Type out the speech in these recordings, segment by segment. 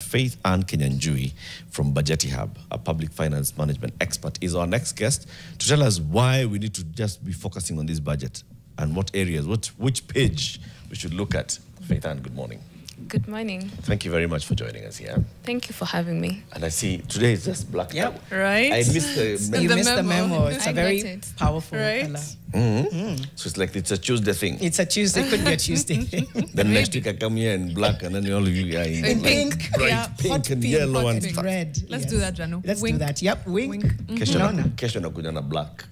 Faith and Kinyanjui from Budgeti Hub, a public finance management expert, is our next guest to tell us why we need to just be focusing on this budget and what areas, which page we should look at. Faith Ann, good morning. Good morning. Thank you very much for joining us here. Thank you for having me. And I see today is just black. Yep. Right? I missed the You missed the memo. It's a very powerful color. So it's like it's a Tuesday thing. It's a Tuesday, could be a Tuesday thing. Then next week I come here in black and then all of you are in In like pink, bright yeah, pink hot and pink, yellow hot and pink, stuff. red. Let's do that, Jano. Let's Wink. do that. Yep, wink. Kesho nakuja na black.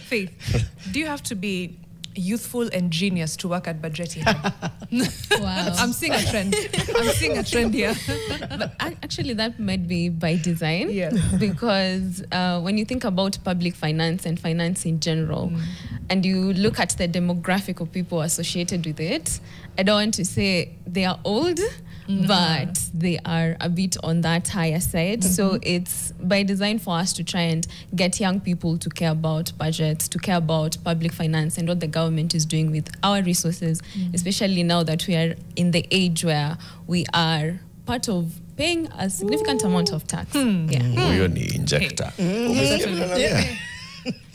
Faith, do you have to be youthful and genius to work at Budgeti Hub? Wow. I'm seeing a trend. I'm seeing a trend here. But actually, that might be by design. Yeah. Because when you think about public finance and finance in general, and you look at the demographic of people associated with it, I don't want to say they are old, but they are a bit on that higher side. So it's by design for us to try and get young people to care about budgets, to care about public finance and what the government is doing with our resources, especially now that we are in the age where we are part of paying a significant amount of tax. Huyo ni injector.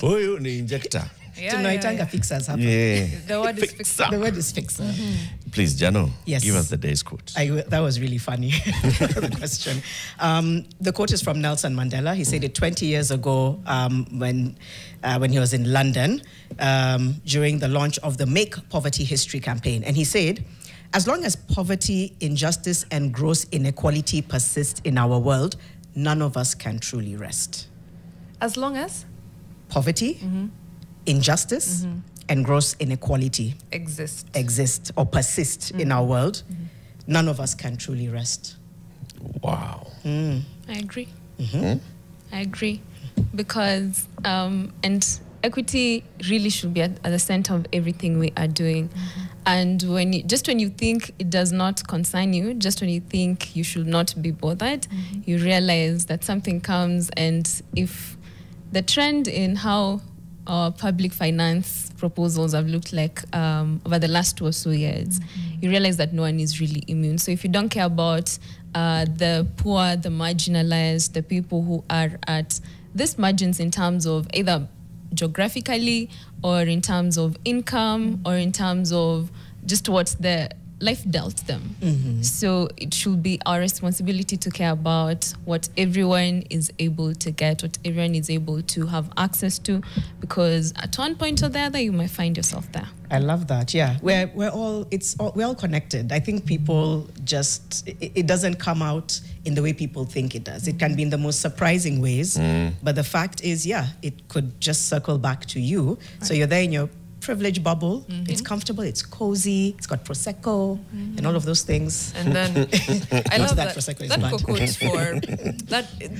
Huyo ni injector. Tunaitanga fixers hapa. Yeah. The word is fixer. The word is fixer. Please, Jano, Yes. give us the day's quote. That was really funny, the question. The quote is from Nelson Mandela. He said it 20 years ago when he was in London during the launch of the Make Poverty History campaign. And he said, as long as poverty, injustice, and gross inequality persist in our world, none of us can truly rest. As long as Poverty, injustice, and gross inequality exist or persist in our world, none of us can truly rest. Wow. I agree. I agree. Because, and equity really should be at the center of everything we are doing. And when you think it does not concern you, just when you think you should not be bothered, you realize that something comes, and if the trend in how public finance proposals have looked like over the last 2 or so years, you realize that no one is really immune. So if you don't care about the poor, the marginalized, the people who are at these margins in terms of either geographically or in terms of income or in terms of just what the life dealt them. So it should be our responsibility to care about what everyone is able to get, what everyone is able to have access to, because at one point or the other, you might find yourself there. I love that. Yeah, we're all connected. I think people just it doesn't come out in the way people think it does. It can be in the most surprising ways, but the fact is, yeah, it could just circle back to you. Right. So you're there in your privilege bubble. It's comfortable, it's cozy, it's got prosecco and all of those things. And then I love that prosecco is that bad. quote for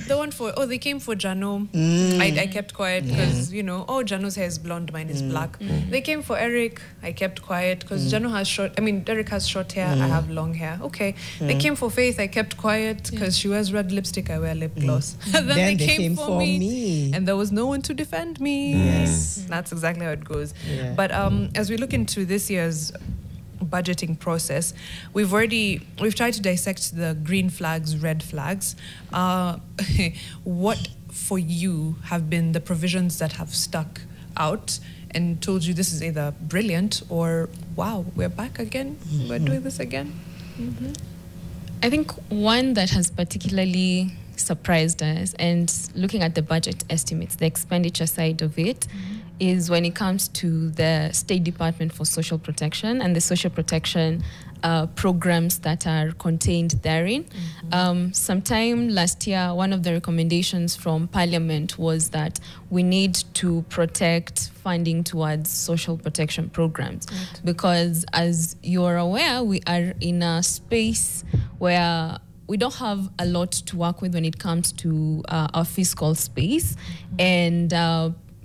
the one for they came for Jano. I kept quiet because Jano's hair is blonde, mine is black. They came for Eric. I kept quiet because Jano has Derek has short hair, I have long hair. Okay. They came for Faith. I kept quiet because she wears red lipstick, I wear lip gloss. And then they came for me, and there was no one to defend me. Yes. That's exactly how it goes. Yeah. But as we look into this year's budgeting process, we've tried to dissect the green flags, red flags. What for you have been the provisions that have stuck out and told you this is either brilliant or wow, we're back again, we're doing this again? I think one that has particularly surprised us, and looking at the budget estimates, the expenditure side of it, is when it comes to the State Department for Social Protection and the social protection programs that are contained therein. Sometime last year, one of the recommendations from Parliament was that we need to protect funding towards social protection programs. Right. Because as you're aware, we are in a space where we don't have a lot to work with when it comes to our fiscal space. And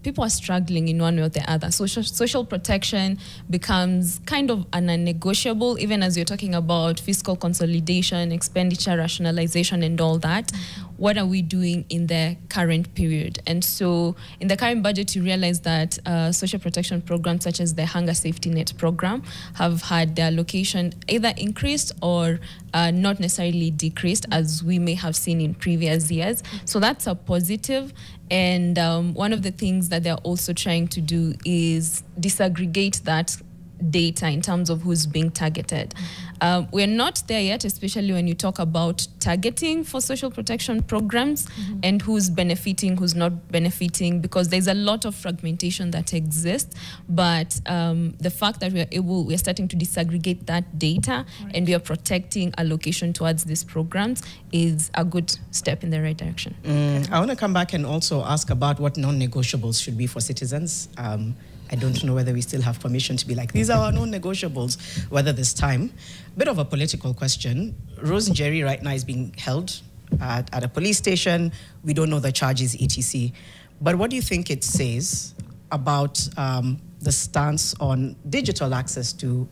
people are struggling in one way or the other. Social protection becomes kind of a non-negotiable, even as you're talking about fiscal consolidation, expenditure rationalization, and all that. what are we doing in the current period? And so in the current budget, you realize that social protection programs such as the Hunger Safety Net program have had their allocation either increased or not necessarily decreased, as we may have seen in previous years. So that's a positive. And one of the things that they're also trying to do is disaggregate that data in terms of who's being targeted. We're not there yet, especially when you talk about targeting for social protection programs and who's benefiting, who's not benefiting, because there's a lot of fragmentation that exists. But the fact that we're starting to disaggregate that data and we are protecting allocation towards these programs is a good step in the right direction. I want to come back and also ask about what non-negotiables should be for citizens. I don't know whether we still have permission to be like, these are our non-negotiables, whether this time. Bit of a political question. Rose Njeri right now is being held at a police station. We don't know the charges, etc. But what do you think it says about the stance on digital access to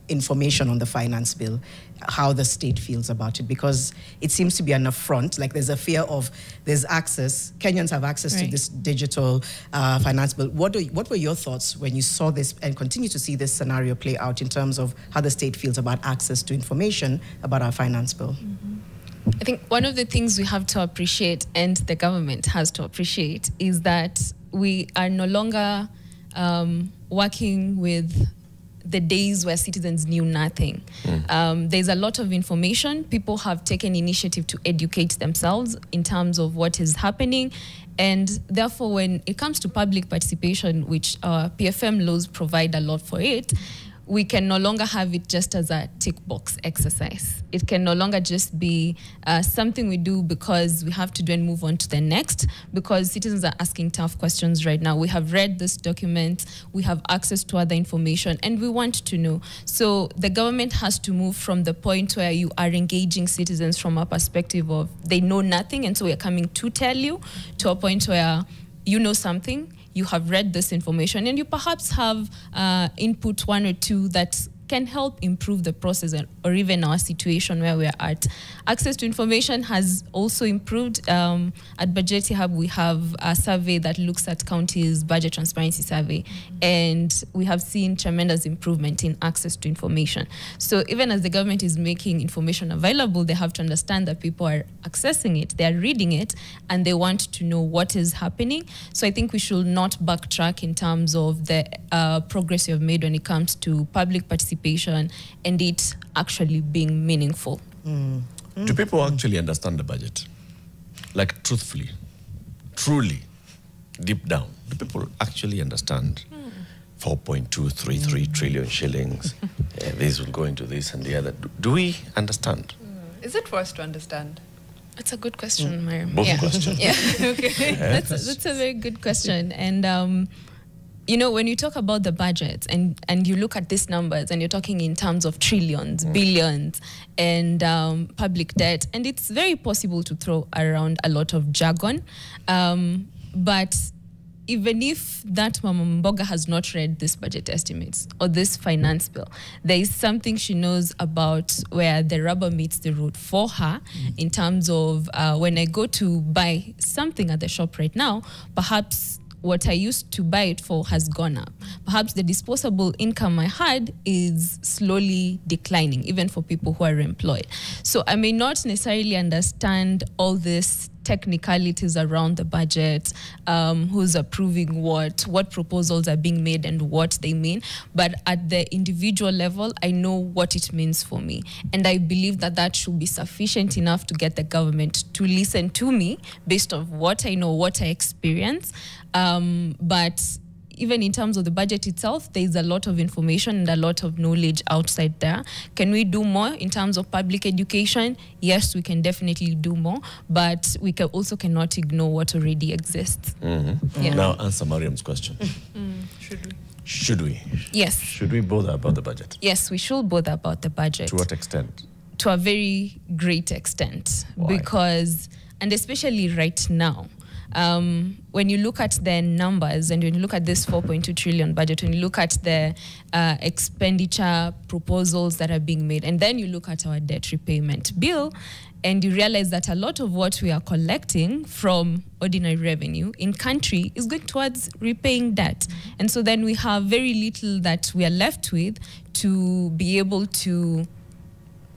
information on the finance bill, how the state feels about it? Because it seems to be an affront, like there's a fear of there's access, Kenyans have access to this digital finance bill. What were your thoughts when you saw this and continue to see this scenario play out in terms of how the state feels about access to information about our finance bill? I think one of the things we have to appreciate, and the government has to appreciate, is that we are no longer working with the days where citizens knew nothing. There's a lot of information. People have taken initiative to educate themselves in terms of what is happening. And therefore, when it comes to public participation, which PFM laws provide a lot for it, we can no longer have it just as a tick box exercise. It can no longer just be something we do because we have to do and move on to the next, because citizens are asking tough questions right now. We have read this document, we have access to other information, and we want to know. So the government has to move from the point where you are engaging citizens from a perspective of they know nothing, and so we're coming to tell you, to a point where you know something, you have read this information, and you perhaps have input one or two that can help improve the process or even our situation where we're at. Access to information has also improved. At Budget Hub, we have a survey that looks at counties' budget transparency survey, and we have seen tremendous improvement in access to information. So even as the government is making information available, they have to understand that people are accessing it, they're reading it, and they want to know what is happening. So I think we should not backtrack in terms of the progress you have made when it comes to public participation and it actually being meaningful. Do people actually understand the budget? Like truthfully, truly, deep down, do people actually understand 4.233 trillion shillings? This will go into this and the other. Do we understand? Is it for us to understand? That's a good question, Mariam. Both questions. Yeah. Okay. That's a very good question. And you know, when you talk about the budget and you look at these numbers and you're talking in terms of trillions, billions, and public debt, and it's very possible to throw around a lot of jargon. But even if that Mama Mboga has not read this budget estimates or this finance bill, there is something she knows about where the rubber meets the road for her in terms of when I go to buy something at the shop right now, perhaps what I used to buy it for has gone up. Perhaps the disposable income I had is slowly declining, even for people who are employed. So I may not necessarily understand all this technicalities around the budget, who's approving what proposals are being made and what they mean. But at the individual level, I know what it means for me. And I believe that that should be sufficient enough to get the government to listen to me based on what I know, what I experience. But even in terms of the budget itself, there is a lot of information and a lot of knowledge outside there. Can we do more in terms of public education? Yes, we can definitely do more, but we also cannot ignore what already exists. Yeah. Now answer Mariam's question. Should we? Should we? Yes. Should we bother about the budget? Yes, we should bother about the budget. To what extent? To a very great extent. Why? Because, and especially right now, when you look at the numbers and when you look at this 4.2 trillion budget, when you look at the expenditure proposals that are being made, and then you look at our debt repayment bill, and you realize that a lot of what we are collecting from ordinary revenue in country is going towards repaying debt. And so then we have very little that we are left with to be able to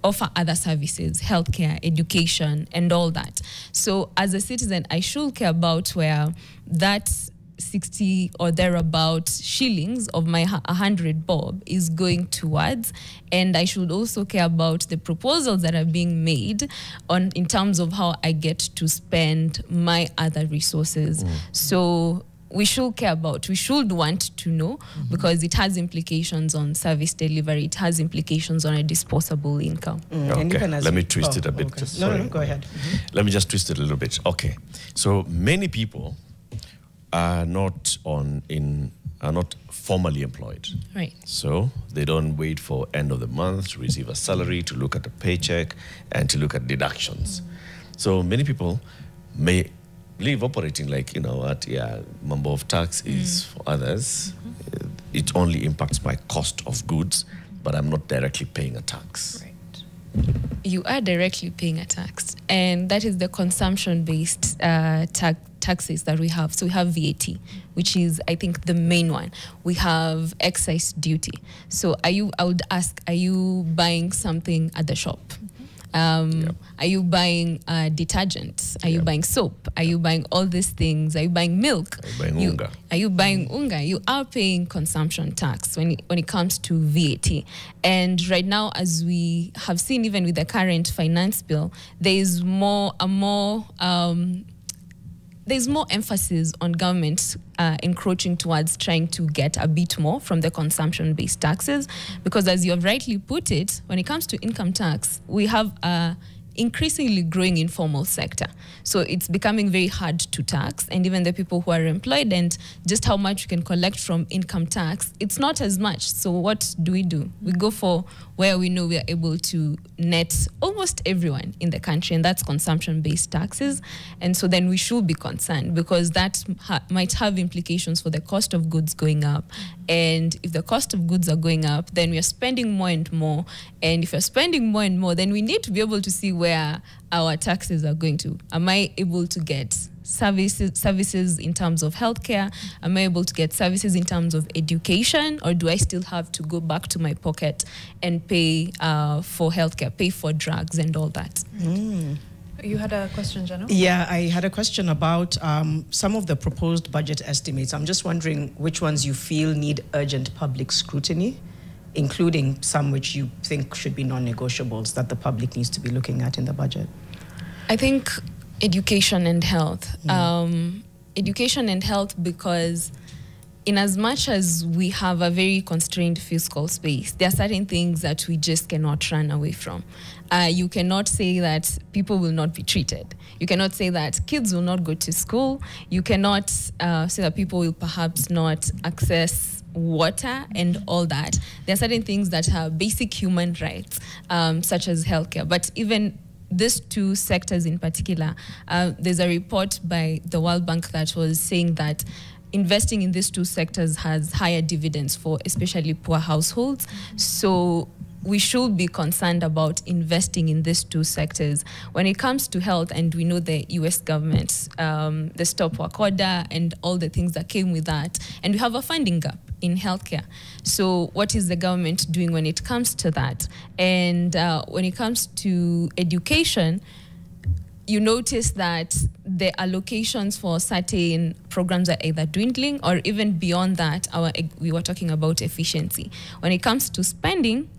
offer other services, healthcare, education, and all that. So as a citizen, I should care about where that 60 or thereabout shillings of my 100 bob is going towards, and I should also care about the proposals that are being made on in terms of how I get to spend my other resources. So we should care about, we should want to know, because it has implications on service delivery, it has implications on a disposable income. Okay, let me twist it a bit. Okay. Just, No, go ahead. Let me just twist it a little bit. Okay, so many people are not formally employed. Right. So they don't wait for end of the month to receive a salary, to look at a paycheck, and to look at deductions. So many people may live operating like, number of tax is for others. It only impacts my cost of goods, but I'm not directly paying a tax. Right. You are directly paying a tax, and that is the consumption-based taxes that we have. So we have VAT, which is, I think, the main one. We have excise duty. So I would ask, are you buying something at the shop? Are you buying detergent? Are you buying soap? Are you buying all these things? Are you buying milk? Are you buying unga? Are you buying unga? You are paying consumption tax when it comes to VAT. And right now, as we have seen, even with the current finance bill, there's more emphasis on government encroaching towards trying to get a bit more from the consumption-based taxes, because as you have rightly put it, when it comes to income tax, we have a increasingly growing informal sector. So it's becoming very hard to tax, and even the people who are employed, and just how much you can collect from income tax, it's not as much. So what do? We go for where we know we are able to net almost everyone in the country, and that's consumption-based taxes. And so then we should be concerned, because that might have implications for the cost of goods going up. And if the cost of goods are going up, then we are spending more and more. And if we're spending more and more, then we need to be able to see where our taxes are going to. Am I able to get services in terms of healthcare? Am I able to get services in terms of education? Or do I still have to go back to my pocket and pay for healthcare, pay for drugs and all that? You had a question, Jano? Yeah, I had a question about some of the proposed budget estimates. I'm just wondering which ones you feel need urgent public scrutiny, including some which you think should be non-negotiables that the public needs to be looking at in the budget. I think education and health. Education and health, because in as much as we have a very constrained fiscal space, there are certain things that we just cannot run away from. You cannot say that people will not be treated. You cannot say that kids will not go to school. You cannot say that people will perhaps not access water and all that. There are certain things that are basic human rights, such as healthcare. But even these two sectors in particular, there's a report by the World Bank that was saying that investing in these two sectors has higher dividends for especially poor households. So we should be concerned about investing in these two sectors. When it comes to health, and we know the US government, the stop work order and all the things that came with that, and we have a funding gap in healthcare. So what is the government doing when it comes to that? And when it comes to education, you notice that the allocations for certain programs are either dwindling, or even beyond that, we were talking about efficiency. When it comes to spending,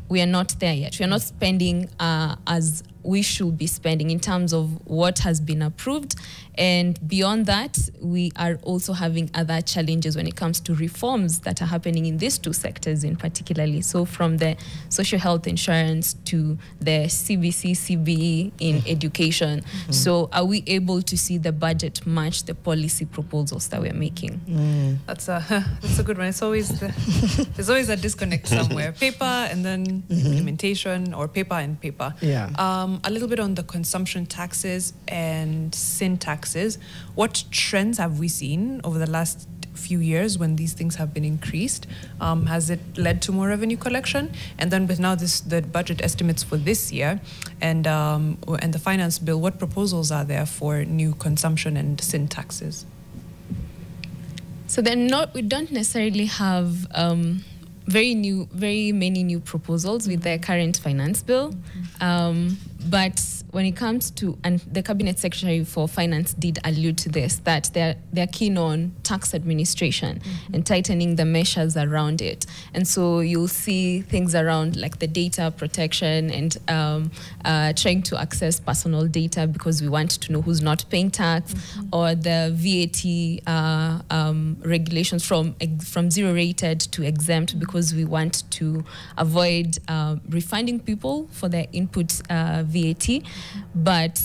we are not there yet. We are not spending as we should be spending in terms of what has been approved. And beyond that, we are also having other challenges when it comes to reforms that are happening in these two sectors in particularly. So from the social health insurance to the CBC, CBE in education. So are we able to see the budget match the policy proposals that we're making? That's a good one. It's always there's always a disconnect somewhere. Paper and then implementation, or paper and paper. Yeah. a little bit on the consumption taxes and sin taxes. What trends have we seen over the last few years when these things have been increased? Has it led to more revenue collection? And then with now the budget estimates for this year and the finance bill, what proposals are there for new consumption and sin taxes? So we don't necessarily have very many new proposals with the current finance bill. But when it comes to, and the Cabinet Secretary for Finance did allude to this, that they're keen on tax administration and tightening the measures around it. And so you'll see things around like the data protection and trying to access personal data because we want to know who's not paying tax, or the VAT regulations from zero rated to exempt, because we want to avoid refunding people for their input VAT. But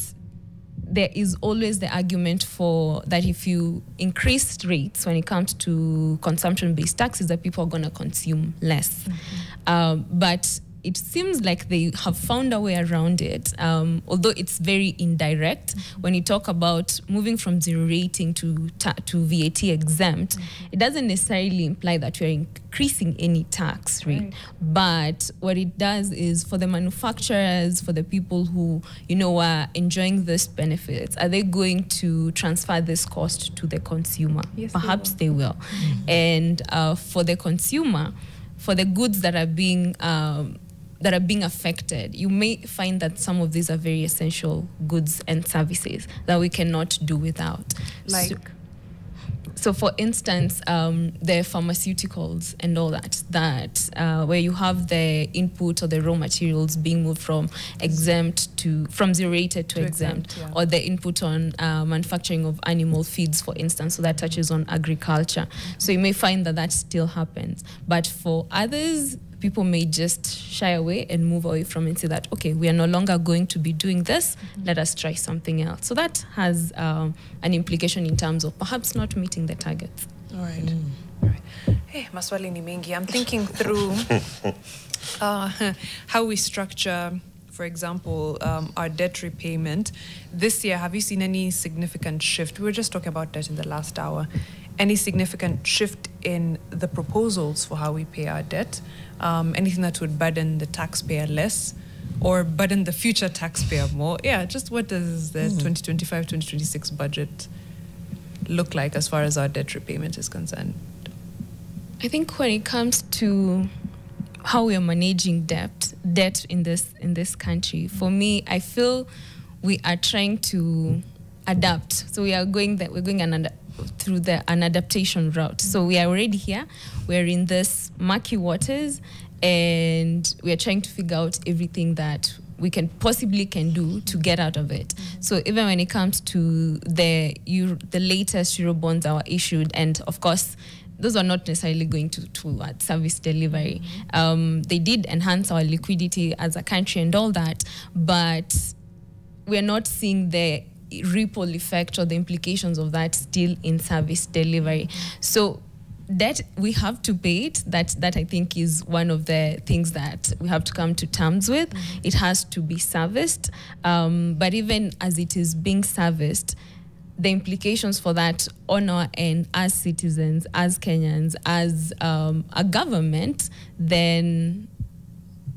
there is always the argument for that if you increase rates when it comes to consumption-based taxes, that people are going to consume less. But it seems like they have found a way around it, although it's very indirect. When you talk about moving from zero rating to VAT exempt, it doesn't necessarily imply that you're increasing any tax rate. Right. But what it does is for the manufacturers, for the people who, are enjoying this benefits, are they going to transfer this cost to the consumer? Yes, perhaps they will. And for the consumer, for the goods that are being affected, you may find that some of these are very essential goods and services that we cannot do without. Like? So for instance, the pharmaceuticals and all that where you have the input or the raw materials being moved from zero rated to exempt, yeah. Or the input on manufacturing of animal feeds, for instance, so that touches on agriculture. So you may find that still happens. But for others, people may just shy away and move away from it and say that, okay, we are no longer going to be doing this, let us try something else. So that has an implication in terms of perhaps not meeting the targets. All right. All right. Hey, maswali ni mengi. I'm thinking through how we structure, for example, our debt repayment. This year, have you seen any significant shift? We were just talking about debt in the last hour. Any significant shift in the proposals for how we pay our debt? Anything that would burden the taxpayer less or burden the future taxpayer more? Yeah, just what does the 2025-2026 budget look like as far as our debt repayment is concerned? I think when it comes to how we are managing debt in this country, for me, I feel we are trying to adapt. So we're going through an adaptation route. So we are already here. We're in this murky waters, and we are trying to figure out everything that we can do to get out of it. So even when it comes to the latest Euro bonds that were issued, and of course, those are not necessarily going to service delivery. They did enhance our liquidity as a country and all that, but we're not seeing the ripple effect or the implications of that still in service delivery. So that we have to pay it. That I think is one of the things that we have to come to terms with. It has to be serviced. But even as it is being serviced, the implications for that on our end as citizens, as Kenyans, as a government, then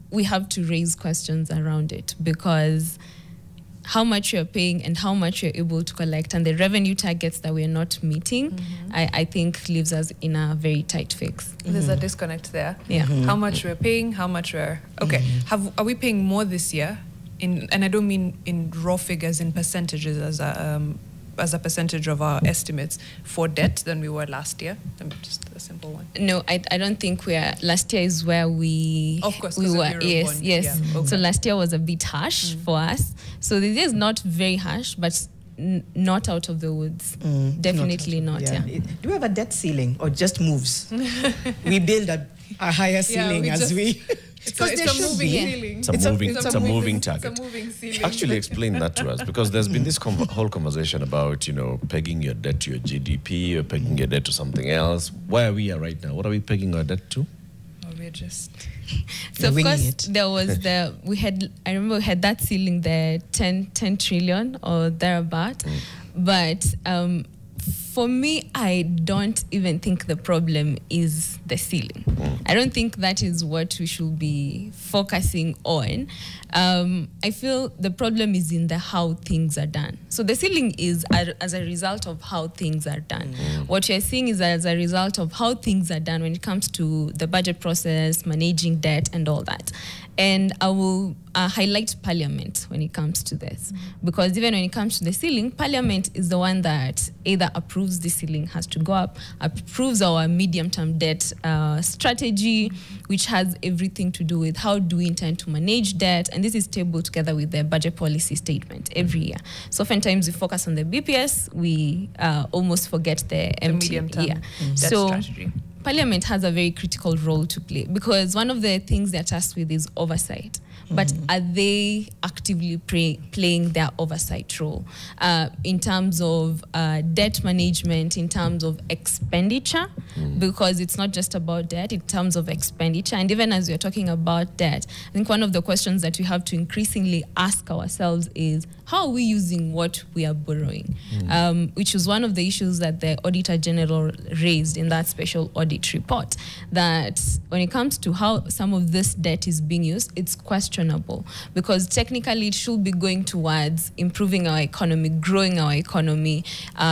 we have to raise questions around it, because how much you're paying and how much you're able to collect and the revenue targets that we're not meeting, I think leaves us in a very tight fix. There's a disconnect there. Yeah. How much we're paying, how much we're... Okay, are we paying more this year? And I don't mean in raw figures, in percentages as a percentage of our estimates for debt than we were last year? Just a simple one. No, I don't think we are. Last year is where we... Of course, we were. Yes. Yeah, okay. So last year was a bit harsh for us. So this year is not very harsh, but not out of the woods. Definitely not. Yeah. Do we have a debt ceiling or just moves? We build a higher ceiling as we... It's a moving ceiling. It's a moving target. It's a moving ceiling. Actually, explain that to us, because there's been this whole conversation about, pegging your debt to your GDP or pegging your debt to something else. Where are we at right now? What are we pegging our debt to? Oh, we're just... So of winging course it. there was I remember we had that ceiling there, 10 trillion or thereabout. But for me, I don't even think the problem is the ceiling. I don't think that is what we should be focusing on. I feel the problem is in the how things are done. So the ceiling is as a result of how things are done. What you're seeing is as a result of how things are done when it comes to the budget process, managing debt, and all that. And I will highlight Parliament when it comes to this. Because even when it comes to the ceiling, Parliament is the one that either approves the ceiling has to go up, approves our medium-term debt strategy, which has everything to do with how do we intend to manage debt. And this is tabled together with the budget policy statement every year. So oftentimes we focus on the BPS, we almost forget the medium-term debt strategy. Parliament has a very critical role to play because one of the things they're tasked with is oversight. But are they actively playing their oversight role in terms of debt management, in terms of expenditure? Because it's not just about debt, in terms of expenditure. And even as we're talking about debt, I think one of the questions that we have to increasingly ask ourselves is, how are we using what we are borrowing? Which is one of the issues that the Auditor General raised in that special audit report, that when it comes to how some of this debt is being used, it's questionable because technically it should be going towards improving our economy, growing our economy,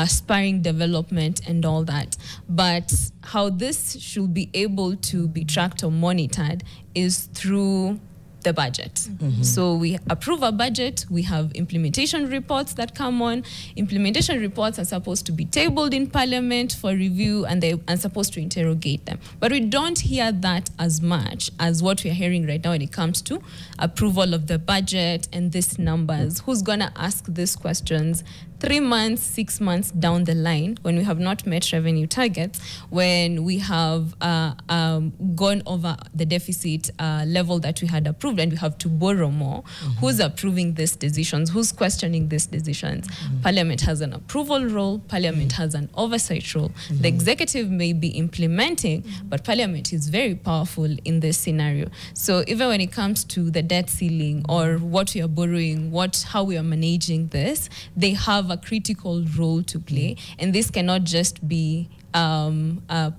spurring development and all that. But how this should be able to be tracked or monitored is through the budget. So we approve a budget, we have implementation reports that come on. Implementation reports are supposed to be tabled in Parliament for review and they are supposed to interrogate them. But we don't hear that as much as what we are hearing right now when it comes to approval of the budget and these numbers. Who's gonna ask these questions 3 months, 6 months down the line when we have not met revenue targets, when we have gone over the deficit level that we had approved and we have to borrow more? Who's approving these decisions? Who's questioning these decisions? Parliament has an approval role. Parliament has an oversight role. The executive may be implementing, but Parliament is very powerful in this scenario. So even when it comes to the debt ceiling or what we are borrowing, how we are managing this, they have a critical role to play, and this cannot just be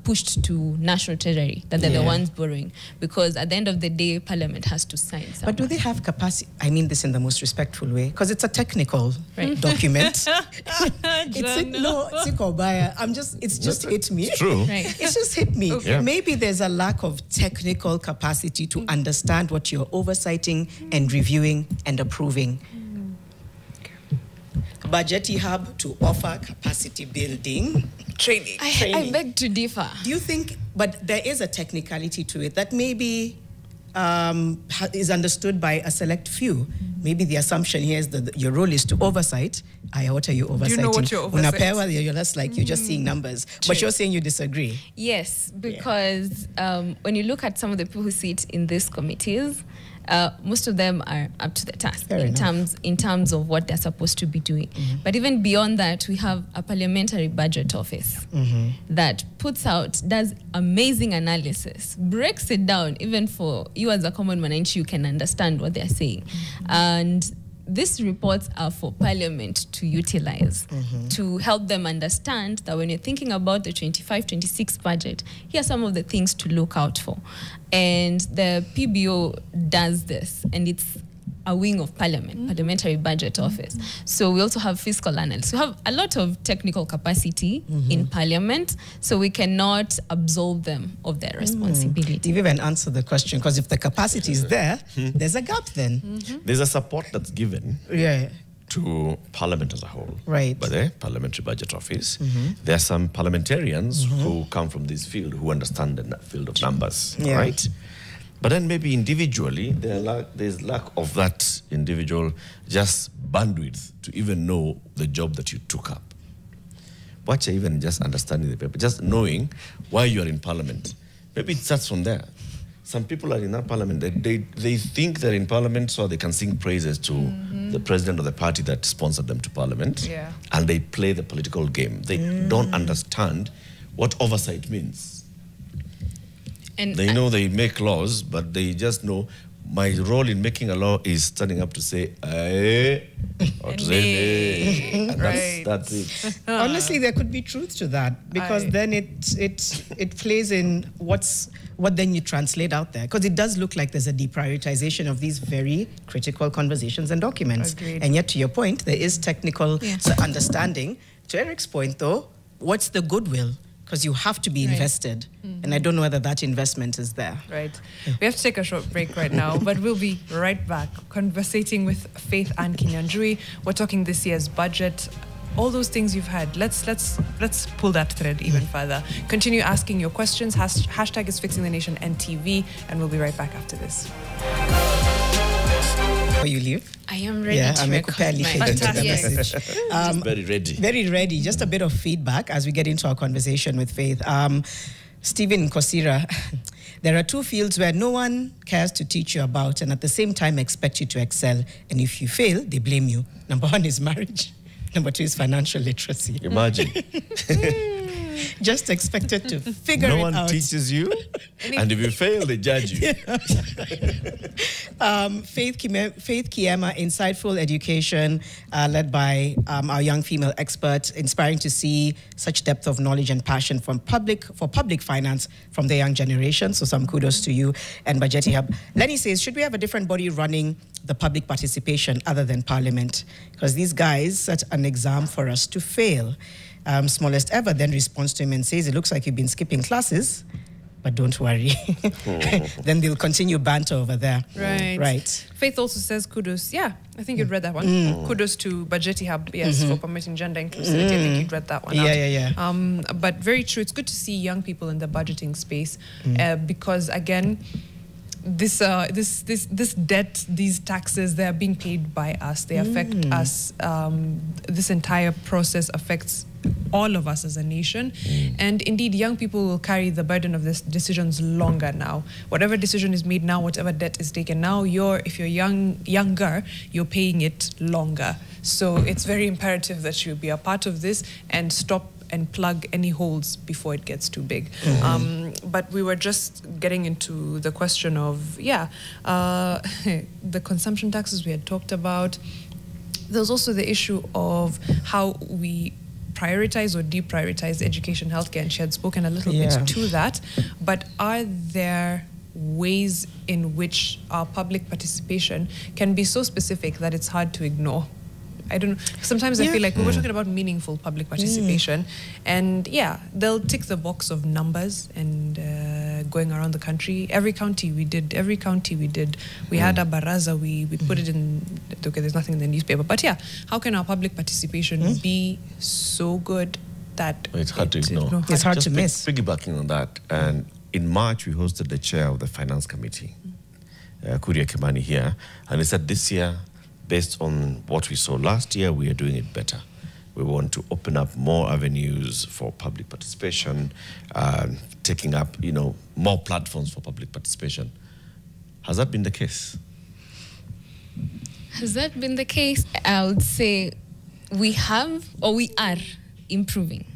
pushed to National Treasury, that they're the ones borrowing, because at the end of the day, Parliament has to sign something. But do they have capacity? I mean this in the most respectful way, because it's a technical document. It's just hit me. It's true. Right. It's just hit me. Okay. Maybe there's a lack of technical capacity to understand what you're oversighting and reviewing and approving. Budgety Hub to offer capacity building. Training. I beg to differ. Do you think, but there is a technicality to it that maybe is understood by a select few. Maybe the assumption here is that your role is to oversight. What are you oversighting? You know what you're oversighting. Unapewa, you're just like, you're just seeing numbers. But you're saying you disagree. Yes, because when you look at some of the people who sit in these committees, most of them are up to the task in terms of what they're supposed to be doing. But even beyond that, we have a parliamentary budget office that does amazing analysis, breaks it down, even for you as a common man, you can understand what they're saying. And these reports are for Parliament to utilize, to help them understand that when you're thinking about the 25-26 budget, here are some of the things to look out for. And the PBO does this, and it's a wing of Parliament, Parliamentary Budget Office. So we also have fiscal analysts. We have a lot of technical capacity in Parliament, so we cannot absolve them of their responsibility. You've even answered the question, because if the capacity is there, there's a gap then. There's a support that's given to Parliament as a whole. Right. By the Parliamentary Budget Office. There are some parliamentarians who come from this field who understand the field of numbers, right? But then maybe individually, there's lack of that individual just bandwidth to even know the job that you took up. Watch even just understanding the paper, just knowing why you are in Parliament. Maybe it starts from there. Some people are in that Parliament, they think they're in Parliament so they can sing praises to the president of the party that sponsored them to Parliament, and they play the political game. They don't understand what oversight means. And They know they make laws, but they just know my role in making a law is standing up to say aye or to say nay. And Right. that's it. Honestly, there could be truth to that, because then it plays in what then you translate out there, because it does look like there's a deprioritization of these very critical conversations and documents. Agreed. And yet, to your point, there is technical understanding. To Eric's point, though, what's the goodwill? Because you have to be invested, and I don't know whether that investment is there. Right. We have to take a short break right now, but we'll be right back conversating with Faith and Kinyanjui. We're talking this year's budget, all those things you've had. Let's pull that thread even further. Continue asking your questions. Hashtag is Fixing the Nation NTV, and we'll be right back after this. Will you leave? I am ready to I'm record barely my fitting to the Yes. message. Just very ready. Very ready. Just a bit of feedback as we get into our conversation with Faith. Stephen Kosira, there are two fields where no one cares to teach you about and at the same time expect you to excel. And if you fail, they blame you. Number one is marriage. Number two is financial literacy. Imagine. Just expected to figure No it one out. teaches you, and if you fail, they judge you. Faith Kiema, insightful education led by our young female expert, inspiring to see such depth of knowledge and passion for public finance from the young generation. So some kudos to you and Bajeti Hub. Lenny says, should we have a different body running the public participation other than Parliament? Because these guys set an exam for us to fail. Smallest ever then responds to him and says, it looks like you've been skipping classes, but don't worry. Then they'll continue banter over there. Right. Faith also says kudos. Yeah, I think you'd read that one. Kudos to Bajeti Hub, yes, for promoting gender inclusivity. I think you'd read that one out. Yeah. But very true. It's good to see young people in the budgeting space because, again, this debt, these taxes, they are being paid by us. They affect us. This entire process affects all of us as a nation. And indeed, young people will carry the burden of these decisions longer now. Whatever decision is made now, whatever debt is taken now, if you're younger, you're paying it longer. So it's very imperative that you be a part of this and stop and plug any holes before it gets too big. But we were just getting into the question of, the consumption taxes we had talked about. There's also the issue of how we prioritize or deprioritize education, healthcare, and she had spoken a little bit to that. But are there ways in which our public participation can be so specific that it's hard to ignore? I don't know. Sometimes I feel like we were talking about meaningful public participation, and they'll tick the box of numbers and going around the country. Every county we did. We had a baraza. We put it in. Okay, there's nothing in the newspaper, but how can our public participation be so good that It's hard to ignore. It's hard Just to miss. Piggybacking on that, and in March we hosted the chair of the finance committee, Kuria Kimani here, and he said this year, based on what we saw last year, we are doing it better. We want to open up more avenues for public participation, taking up, more platforms for public participation. Has that been the case? Has that been the case? I would say we have, or we are improving.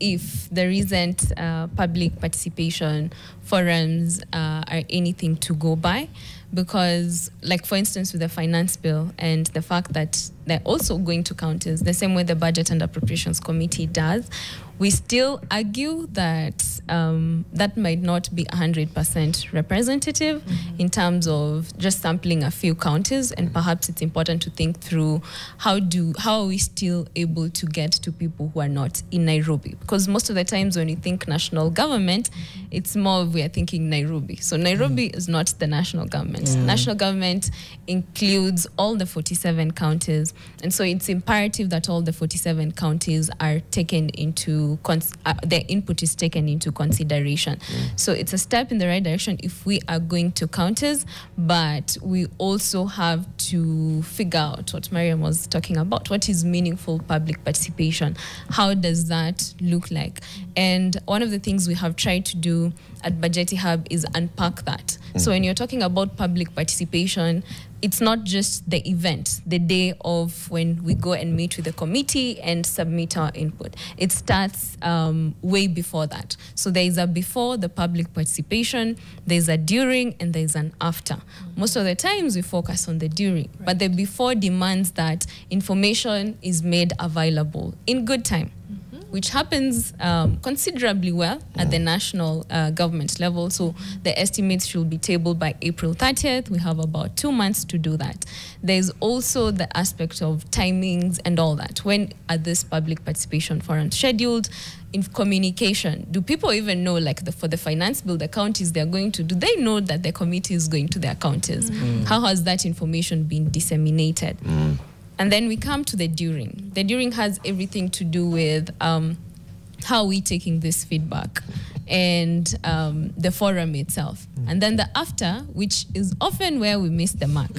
If there isn't public participation forums are anything to go by, because, like, for instance, with the finance bill and the fact that they're also going to counties the same way the Budget and Appropriations Committee does, we still argue that that might not be 100% representative in terms of just sampling a few counties, and perhaps it's important to think through how are we still able to get to people who are not in Nairobi, because most of the times when you think national government, it's more of we are thinking Nairobi. So Nairobi is not the national government. National government includes all the 47 counties, and so it's imperative that all the 47 counties are taken into their input is taken into consideration. So it's a step in the right direction if we are going to counties, but we also have to figure out what Mariam was talking about. What is meaningful public participation? How does that look like? And one of the things we have tried to do at Bajeti Hub is unpack that. So when you're talking about public participation, it's not just the event, the day of when we go and meet with the committee and submit our input. It starts way before that. So there is a before the public participation, there's a during, and there's an after. Most of the times we focus on the during, but the before demands that information is made available in good time, which happens considerably well at the national government level. So the estimates should be tabled by April 30th. We have about 2 months to do that. There's also the aspect of timings and all that. When are this public participation forums scheduled? In communication, do people even know, like for the finance bill, the counties they're going to, do they know that the committee is going to their counties? How has that information been disseminated? And then we come to the during. The during has everything to do with how we taking this feedback and the forum itself. And then the after, which is often where we miss the mark,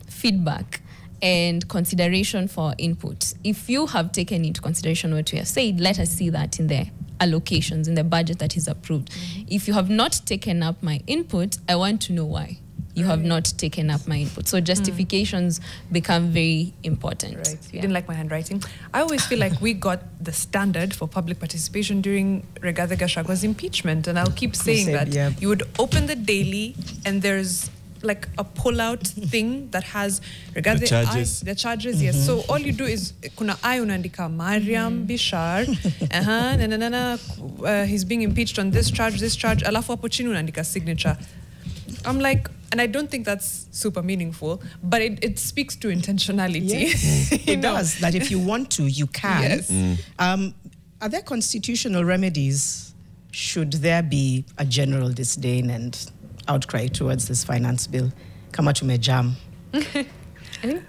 feedback and consideration for input. If you have taken into consideration what we have said, let us see that in the allocations, in the budget that is approved. If you have not taken up my input, I want to know why you have not taken up my input. So justifications become very important. Right. You didn't like my handwriting. I always feel like we got the standard for public participation during Rigathi Gachagwa's impeachment. And I'll keep saying that. You would open the daily and there's like a pull-out thing that has Rigathi the charges, yes. So all you do is kuna I unaandika Mariam Bishar, he's being impeached on this charge, alafu hapo chini unaandika signature. I'm like, and I don't think that's super meaningful, but it speaks to intentionality. Yes. It does. That if you want to, you can. Yes. Are there constitutional remedies? Should there be a general disdain and outcry towards this finance bill? Kama tumejam.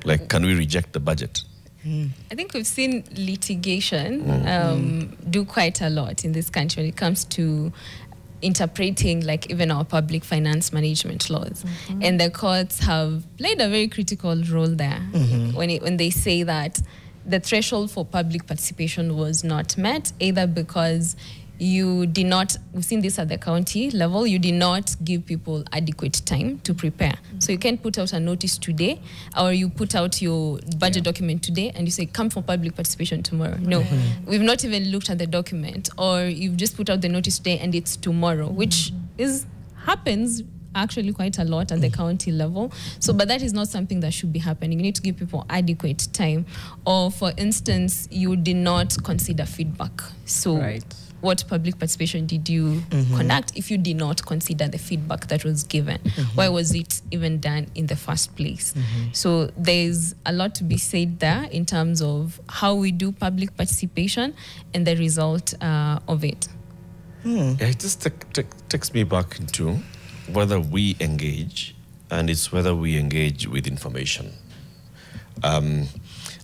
Like, can we reject the budget? I think we've seen litigation do quite a lot in this country when it comes to interpreting like even our public finance management laws. And the courts have played a very critical role there when they say that the threshold for public participation was not met, either because you did not, we've seen this at the county level, you did not give people adequate time to prepare. So you can't put out a notice today, or you put out your budget document today and you say, come for public participation tomorrow. No, we've not even looked at the document, or you've just put out the notice today and it's tomorrow, which happens actually quite a lot at the county level. So, but that is not something that should be happening. You need to give people adequate time. Or for instance, you did not consider feedback. So what public participation did you conduct if you did not consider the feedback that was given? Why was it even done in the first place? So there's a lot to be said there in terms of how we do public participation and the result of it. Yeah, it just takes me back into whether we engage, and it's whether we engage with information.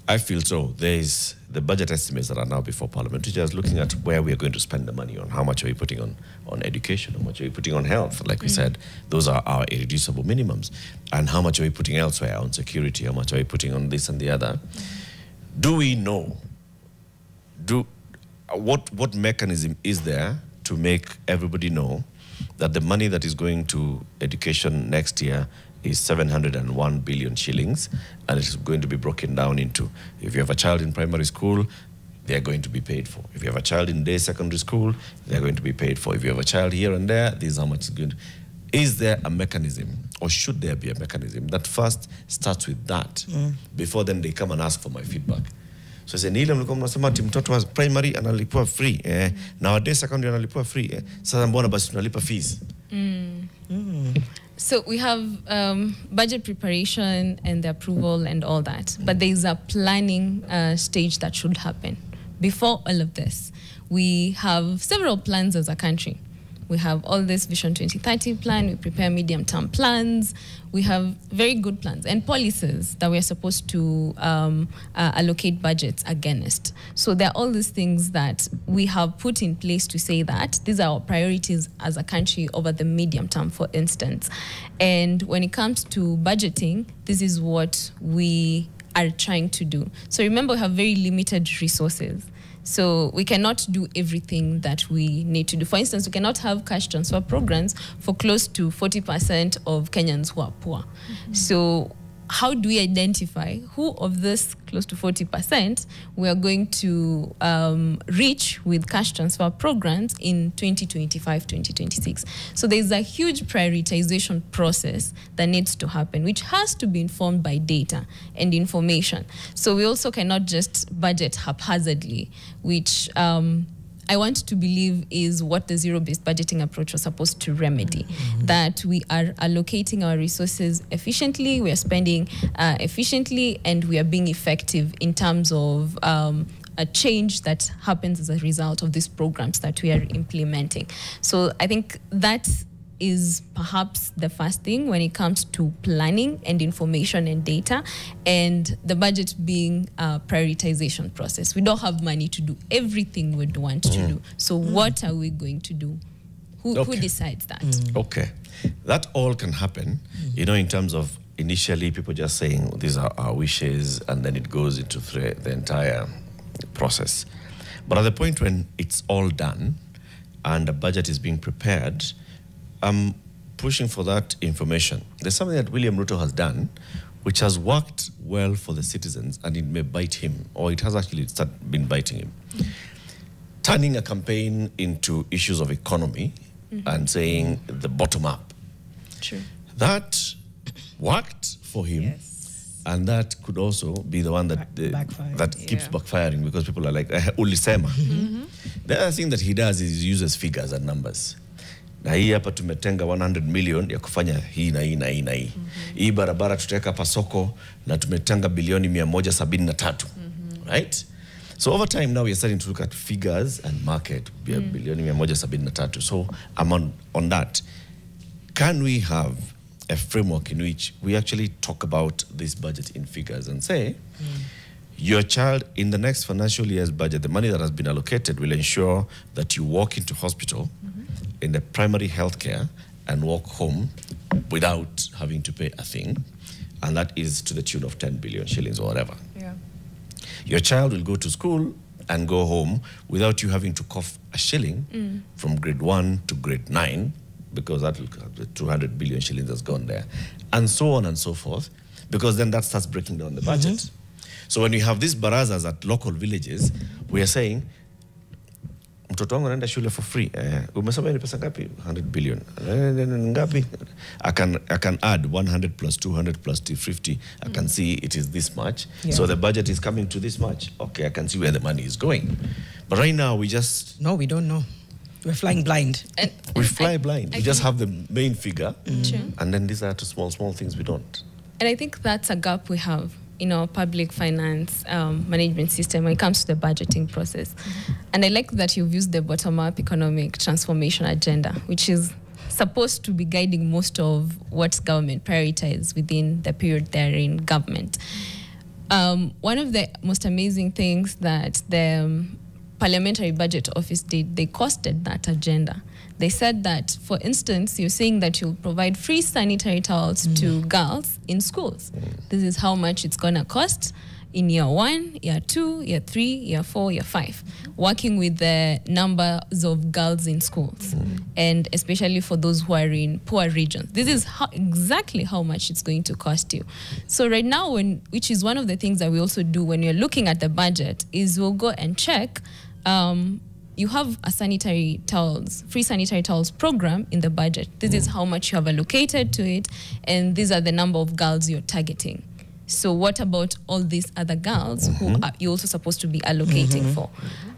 I feel so. There's the budget estimates that are now before Parliament, which is looking at where we are going to spend the money on. How much are we putting on education? How much are we putting on health? Like we said, those are our irreducible minimums. And how much are we putting elsewhere on security? How much are we putting on this and the other? Do we know? What mechanism is there to make everybody know that the money that is going to education next year is 701 billion shillings, and it's going to be broken down into, if you have a child in primary school, they're going to be paid for. If you have a child in day secondary school, they're going to be paid for. If you have a child here and there, this is how much it's going to. Is there a mechanism, or should there be a mechanism that first starts with that, before then they come and ask for my feedback? So I say, Nile mlikuwa mnasema ati mtoto wa primary analipwa free, nowadays secondary analipwa free, sasa mbona basi tunalipa fees? So we have budget preparation and the approval and all that, but there is a planning stage that should happen. Before all of this, we have several plans as a country. We have all this Vision 2030 plan, we prepare medium-term plans, we have very good plans and policies that we're supposed to allocate budgets against. So there are all these things that we have put in place to say that these are our priorities as a country over the medium term, for instance. And when it comes to budgeting, this is what we are trying to do. So remember, we have very limited resources. So we cannot do everything that we need to do. For instance, we cannot have cash transfer programs for close to 40% of Kenyans who are poor. So how do we identify who of this close to 40% we are going to reach with cash transfer programs in 2025, 2026? So there's a huge prioritization process that needs to happen, which has to be informed by data and information. So we also cannot just budget haphazardly, which I want to believe is what the zero-based budgeting approach was supposed to remedy, that we are allocating our resources efficiently, we are spending efficiently, and we are being effective in terms of a change that happens as a result of these programs that we are implementing. So I think that is perhaps the first thing when it comes to planning and information and data, and the budget being a prioritization process. We don't have money to do everything we'd want to do. So what are we going to do? Who decides that? Okay. That all can happen, you know, in terms of initially people just saying, these are our wishes, and then it goes into the entire process. But at the point when it's all done and a budget is being prepared, I'm pushing for that information. There's something that William Ruto has done which has worked well for the citizens, and it may bite him, or it has actually been biting him. Turning a campaign into issues of economy and saying the bottom up. True. That worked for him. And that could also be the one that keeps backfiring, because people are like, ulisema. The other thing that he does is he uses figures and numbers. Na hii hapa tumetenga 100 million ya kufanya hii na hii na hii na hii. Hii barabara tutaweka hapa soko na tumetenga bilioni 173. Right? So over time now we are starting to look at figures and market. Bilioni 173. So I'm on that. Can we have a framework in which we actually talk about this budget in figures and say, your child in the next financial year's budget, the money that has been allocated will ensure that you walk into hospital in the primary health care and walk home without having to pay a thing. And that is to the tune of 10 billion shillings or whatever. Yeah. Your child will go to school and go home without you having to cough a shilling from grade 1 to grade 9, because that will, the 200 billion shillings has gone there, and so on and so forth, because then that starts breaking down the budget. So when we have these barazas at local villages, we are saying, mtoto wangu anaenda shule for free. Umesema ni pesa ngapi? 100 billion. Ngapi? I can add 100 plus 200 plus 250. I can see it is this much. So the budget is coming to this much. Okay, I can see where the money is going. But right now we just... No, we don't know. We're flying blind. We fly blind. We just have the main figure. And then these are two small things we don't. And I think that's a gap we have in our public finance management system when it comes to the budgeting process. And I like that you've used the bottom-up economic transformation agenda, which is supposed to be guiding most of what government prioritizes within the period they're in government. One of the most amazing things that the Parliamentary Budget Office did, they costed that agenda. They said that, for instance, you're saying that you'll provide free sanitary towels to girls in schools. This is how much it's going to cost in year 1, year 2, year 3, year 4, year 5, working with the numbers of girls in schools, and especially for those who are in poor regions. This is exactly how much it's going to cost you. So right now, which is one of the things that we also do when you're looking at the budget, is we'll go and check, you have a free sanitary towels program in the budget. This is how much you have allocated to it, and these are the number of girls you're targeting. So what about all these other girls who are you're also supposed to be allocating for?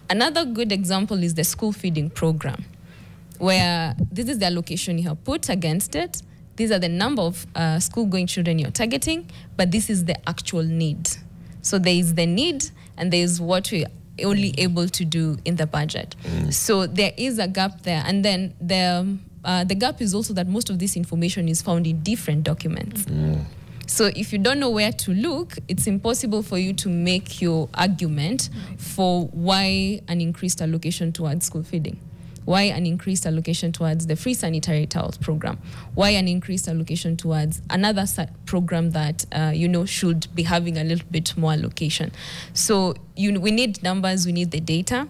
Another good example is the school feeding program, where this is the allocation you have put against it. These are the number of school-going children you're targeting, but this is the actual need. So there is the need, and there is what we're only able to do in the budget. So there is a gap there. And then the gap is also that most of this information is found in different documents. So if you don't know where to look, it's impossible for you to make your argument for why an increased allocation towards school feeding. Why an increased allocation towards the free sanitary towels program? Why an increased allocation towards another program that, should be having a little bit more allocation? So we need numbers, we need the data,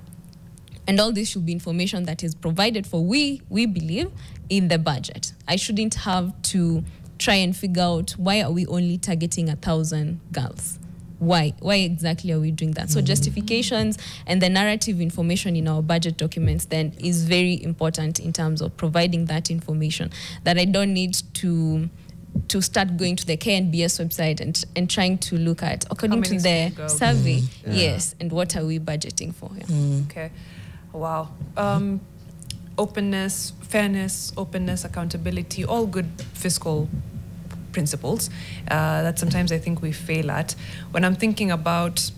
and all this should be information that is provided for, we believe, in the budget. I shouldn't have to try and figure out why are we only targeting 1,000 girls? Why exactly are we doing that? So justifications and the narrative information in our budget documents then is very important in terms of providing that information, that I don't need to start going to the KNBS website and trying to look at, according to the survey, yes, and what are we budgeting for? Yeah. Okay. Wow. Openness, fairness, accountability, all good fiscal principles that sometimes I think we fail at. When I'm thinking about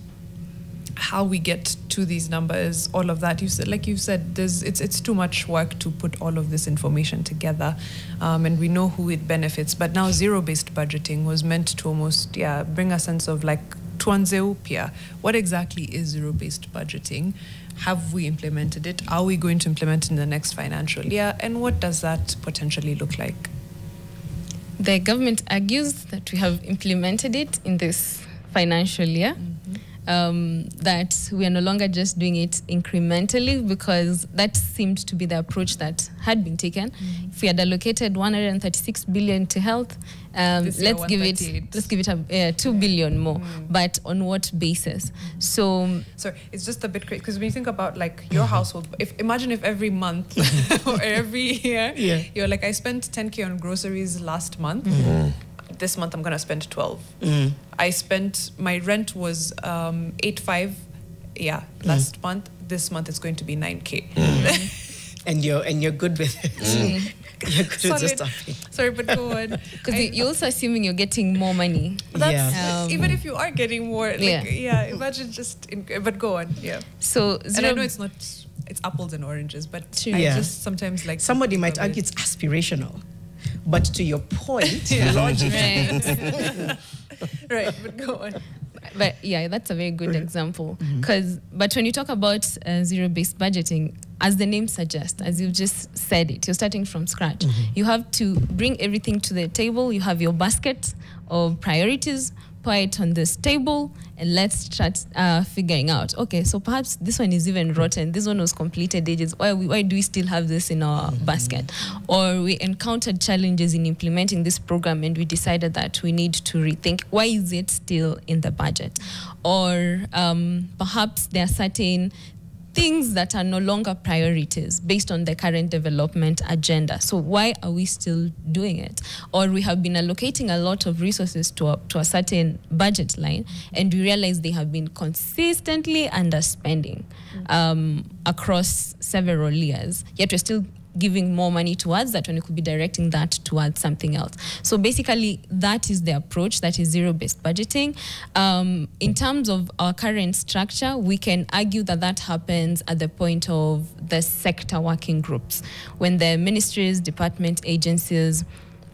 how we get to these numbers, all of that, like you said, it's too much work to put all of this information together, and we know who it benefits. But now zero-based budgeting was meant to almost bring a sense of like tuanze upya. What exactly is zero-based budgeting? Have we implemented it? Are we going to implement it in the next financial year? And what does that potentially look like? The government argues that we have implemented it in this financial year, that we are no longer just doing it incrementally, because that seemed to be the approach that had been taken. If we had allocated 136 billion to health, let's give it 2 billion more. But on what basis? So it's just a bit crazy, because when you think about like your household, imagine if every month or every year you're like, I spent 10K on groceries last month. This month I'm gonna spend 12. I spent, my rent was 8.5 last month. This month it's going to be 9K. And you're good with it. You're good with just stopping. Sorry, but go on. Because you're also assuming you're getting more money. That's even if you are getting more, imagine but go on. So and I know it's apples and oranges, but I just sometimes like, somebody might argue it's aspirational. But to your point, logically. Right, but go on. But that's a very good example. But when you talk about zero-based budgeting, as the name suggests, as you've just said it, you're starting from scratch. You have to bring everything to the table. You have your basket of priorities, put it on this table, and let's start figuring out, okay, so perhaps this one is even rotten. This one was completed ages. Why do we still have this in our basket? Or we encountered challenges in implementing this program and we decided that we need to rethink, why is it still in the budget? Or perhaps there are certain things that are no longer priorities based on the current development agenda. So why are we still doing it? Or we have been allocating a lot of resources to a certain budget line, and we realize they have been consistently underspending across several years, yet we're still giving more money towards that when we could be directing that towards something else. So basically, that is the approach, that is zero-based budgeting. In terms of our current structure, we can argue that that happens at the point of the sector working groups, when the ministries, department, agencies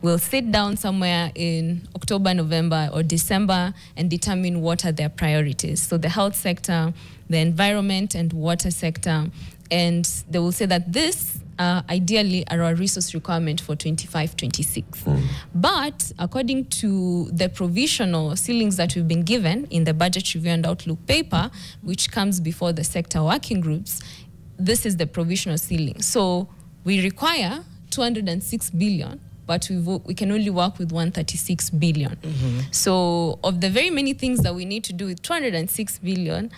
will sit down somewhere in October, November, or December and determine what are their priorities. So the health sector, the environment and water sector, and they will say that this ideally are our resource requirement for 25-26. But according to the provisional ceilings that we've been given in the budget review and outlook paper, which comes before the sector working groups, this is the provisional ceiling. So we require 206 billion, but we can only work with 136 billion. So of the very many things that we need to do with 206 billion,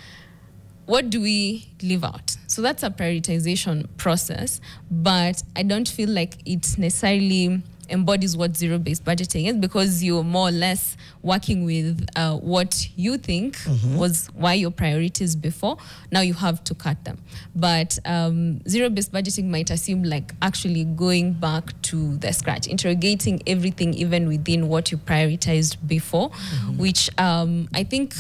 what do we leave out? So that's a prioritization process, but I don't feel like it necessarily embodies what zero-based budgeting is, because you're more or less working with what you think was why your priorities before. Now you have to cut them. But zero-based budgeting might assume like actually going back to the scratch, interrogating everything even within what you prioritized before, which I think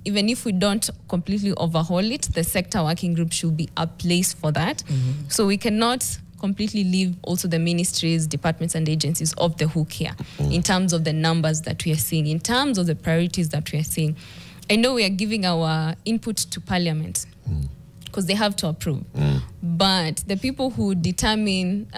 even if we don't completely overhaul it, the sector working group should be a place for that. So we cannot completely leave also the ministries, departments and agencies off the hook here in terms of the numbers that we are seeing, in terms of the priorities that we are seeing. I know we are giving our input to Parliament. because they have to approve. But the people who determine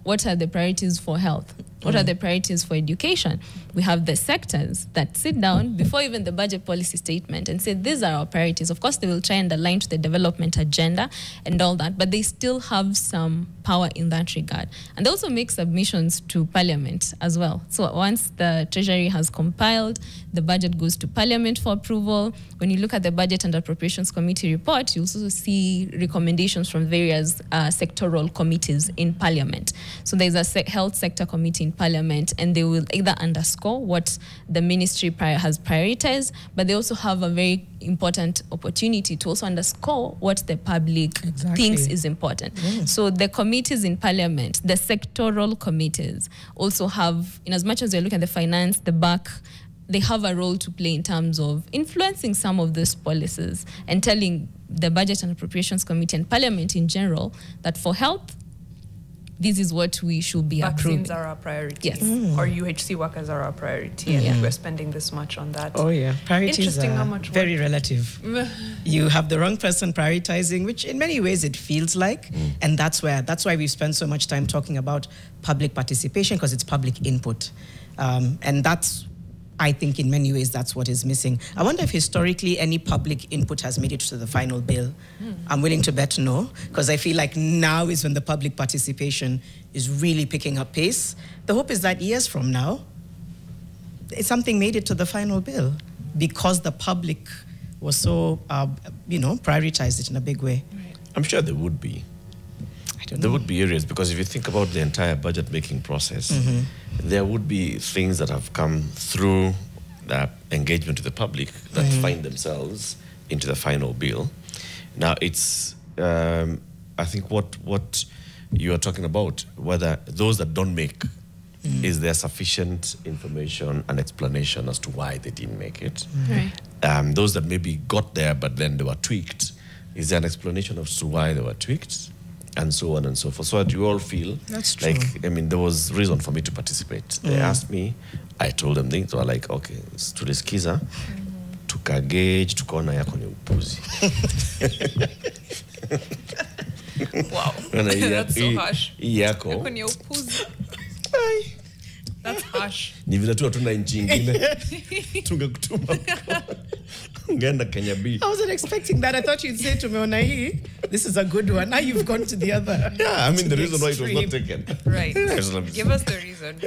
what are the priorities for health, what are the priorities for education, we have the sectors that sit down before even the budget policy statement and say, these are our priorities. Of course, they will try and align to the development agenda and all that, but they still have some power in that regard. And they also make submissions to Parliament as well. So once the Treasury has compiled, the budget goes to Parliament for approval. When you look at the Budget and Appropriations Committee report, you also see recommendations from various sectoral committees in Parliament. So there's a health sector committee in Parliament, and they will either underscore what the ministry has prioritized, but they also have a very important opportunity to also underscore what the public thinks is important. So the committees in Parliament, the sectoral committees, also have, in as much as they're looking at the finance, the back, they have a role to play in terms of influencing some of these policies and telling the Budget and Appropriations Committee and Parliament in general that for health, this is what we should be approving. Vaccines are our priority. Yes. Or UHC workers are our priority. And we're spending this much on that. Oh, yeah. Priorities Interesting are how much very relative. You have the wrong person prioritizing, which in many ways it feels like. And that's why we spend so much time talking about public participation, because it's public input. And that's, I think in many ways, that's what is missing. I wonder if historically any public input has made it to the final bill. I'm willing to bet no, because I feel like now is when the public participation is really picking up pace. The hope is that years from now, something made it to the final bill because the public was so, prioritized it in a big way. Right. I'm sure there would be. There would be areas, because if you think about the entire budget making process, there would be things that have come through the engagement with the public that find themselves into the final bill. Now, it's, I think what you are talking about, whether those that don't make, is there sufficient information and explanation as to why they didn't make it? Right. Those that maybe got there, but then they were tweaked, is there an explanation as to why they were tweaked? And so on and so forth. So that you all feel that's true. Like, I mean, there was reason for me to participate. They asked me, I told them things. They were like, okay, tulisikiza, tukagauge, tukaona yako ni upuzi. Wow. That's so harsh. Yako ni upuzi. That's harsh. Ni vile tu hatuna nchi ingine. Tungekutuma. Ungeenda Kenya B. I wasn't expecting that. I thought you'd say tumeona hii, this is a good one. Now you've gone to the other. Yeah, I mean the reason why it was not taken. Right. Give us the reason.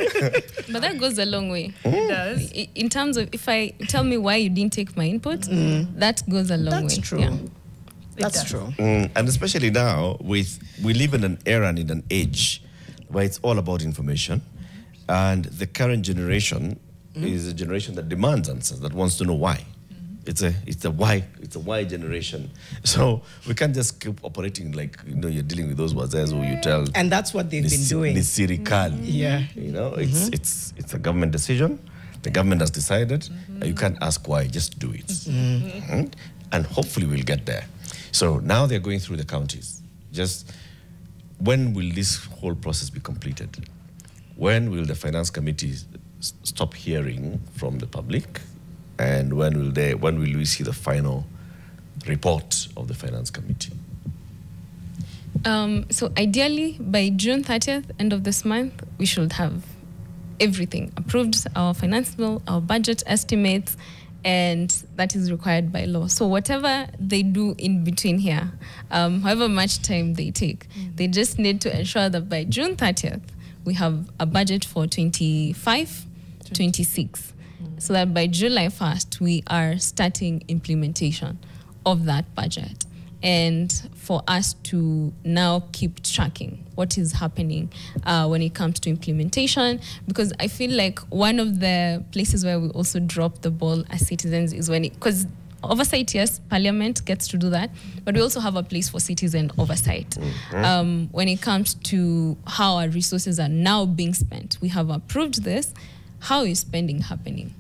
But that goes a long way. It does. In terms of, if I tell me why you didn't take my input, that goes a long way. That's true. Yeah. That's true. And especially now, we live in an era and in an age where it's all about information. And the current generation is a generation that demands answers, that wants to know why. It's a why generation. So we can't just keep operating like, you're dealing with those wazers who you tell. And that's what they've been doing. The sirikali. Yeah. It's a government decision. The government has decided. You can't ask why, just do it. And hopefully we'll get there. So now they're going through the counties. Just when will this whole process be completed? When will the finance committee stop hearing from the public? And when will we see the final report of the finance committee? So ideally, by June 30th, end of this month, we should have everything approved, our finance bill, our budget estimates, and that is required by law. So whatever they do in between here, however much time they take, they just need to ensure that by June 30th, we have a budget for 25, 26. So that by July 1st, we are starting implementation of that budget. And for us to now keep tracking what is happening when it comes to implementation, because I feel like one of the places where we also drop the ball as citizens is when because oversight, yes, Parliament gets to do that, but we also have a place for citizen oversight. When it comes to how our resources are now being spent, we have approved this. How is spending happening?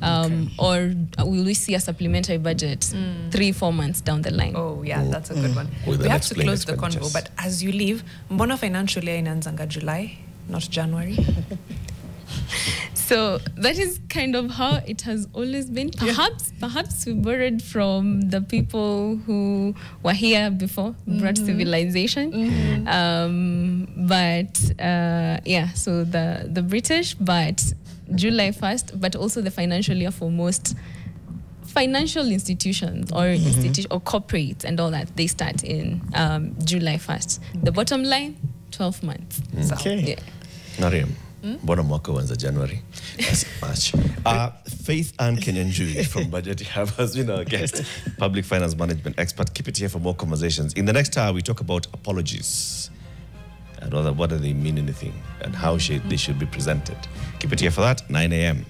Or will we see a supplementary budget 3-4 months down the line? Oh, yeah, that's a good one. We have to close the convo, but as you leave, mbona financial year inaanzanga July, not January? So that is kind of how it has always been. Perhaps we borrowed from the people who were here before, brought civilization. So the British, but July 1st, but also the financial year for most financial institutions or or corporates and all that, they start in July 1st. The bottom line, 12 months. Okay. Yeah. Mariam, mbona mwaka uanza January? That's March. Faith and Kinyanjui from Budget Hub has been our guest, public finance management expert. Keep it here for more conversations. In the next hour, we talk about apologies and whether they mean anything and how they should be presented. Keep it here for that, 9 a.m.